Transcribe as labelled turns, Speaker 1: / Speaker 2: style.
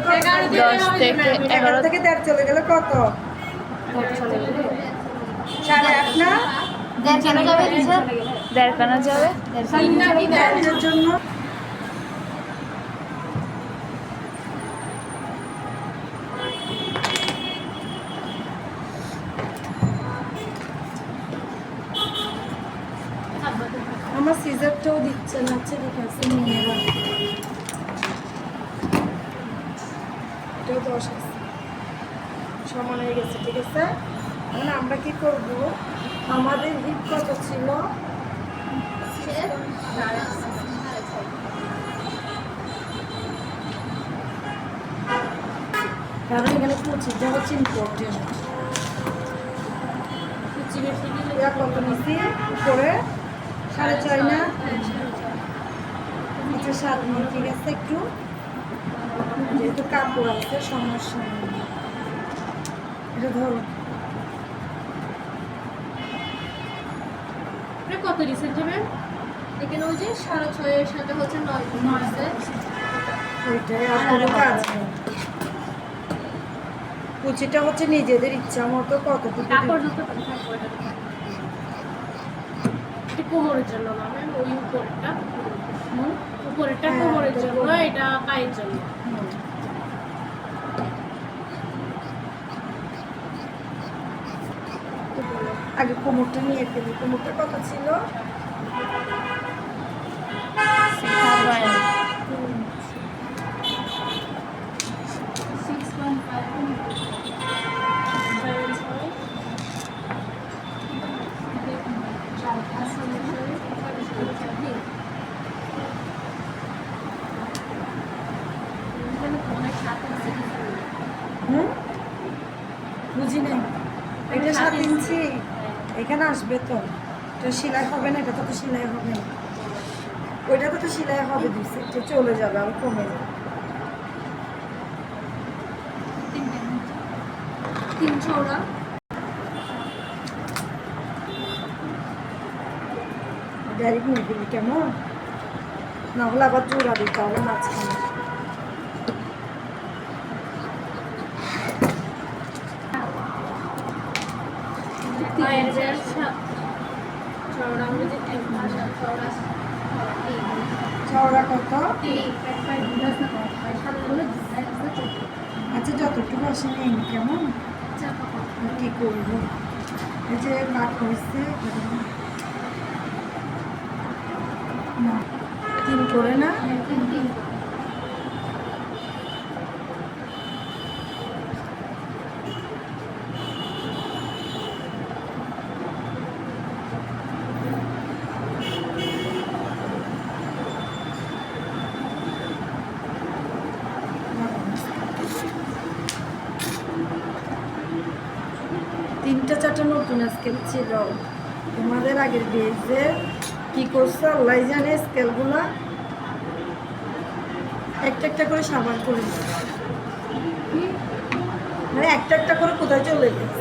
Speaker 1: 10 থেকে 11
Speaker 2: থেকে 1.5 চলে গেলে কত? 8.5 না?
Speaker 1: 1.5 কেন যাবে? 1.5 কেন যাবে?
Speaker 2: এর জন্য আমার সিজারটাও দিচ্ছে না, হচ্ছে ঠিক আছে মেয়েরা এটাও 10 আছে, সমান হয়ে গেছে। ঠিক আছে, এখন আমরা কি করব? আমাদের হিপ কত ছিল? কারণ এখানে কুচিটা হচ্ছে ইম্পর্টেন্ট। কত নিচ্ছি উপরে? 6.5 না? আচ্ছা 7 মিনিট। ঠিক আছে, একটু যেহেতু কাপড় আছে সমস্যা নেই। এটা ধরো
Speaker 3: কত রিসেন্ট যাবেন এখানে? ওই যে 6.5 এর সাথে হচ্ছে 9 আছে।
Speaker 2: ওইটাই আর কোনো কাজ নেই। কুচিটা হচ্ছে নিজেদের ইচ্ছা মতো কতটুকু
Speaker 3: কাপড়
Speaker 2: দিবে।
Speaker 3: যত করে থাকবে এটা কোমরের জন্য না ম্যাম, ওই উপরেরটা উপরেরটা
Speaker 2: হ্যাঁ,
Speaker 3: কোমরের
Speaker 2: এটা
Speaker 3: জন্য,
Speaker 2: কোমর।
Speaker 3: এটা পায়ের জন্য।
Speaker 2: আগে কোমরটা নিয়ে ফেলি। কোমরটা কত ছিল? 6.5। বুঝি নাই। এটা 7 ইঞ্চি এখানে আসবে তো, এটা সেলাই হবে না, এটা তো সেলাই হবে না, ওইটা তো সেলাই হবে, 2 সেটে চলে যাবে আর কমে যাবে।
Speaker 3: 3 চওড়া
Speaker 2: ডাইরেক্ট নিয়ে দিবি কেমন? না হলে আবার জোড়া দিতে হবে মাঝখানে।
Speaker 3: পায়ের বেল চওড়া আমরা যে 3 ভাষা চওড়া
Speaker 2: চওড়া কত?
Speaker 3: সামনে
Speaker 2: আচ্ছা যতটুকু আসে নেই কেমন? কি করবো? এই যে কাট হয়েছে না 3 করে না? তিনটা 4টা নতুন স্কেল ছিল তোমাদের আগের বেজে। কি করছো আল্লাহ জানে, স্কেলগুলো একটা একটা করে সাবান করে দিচ্ছে। মানে একটা একটা করে কোথায় চলে গেছে।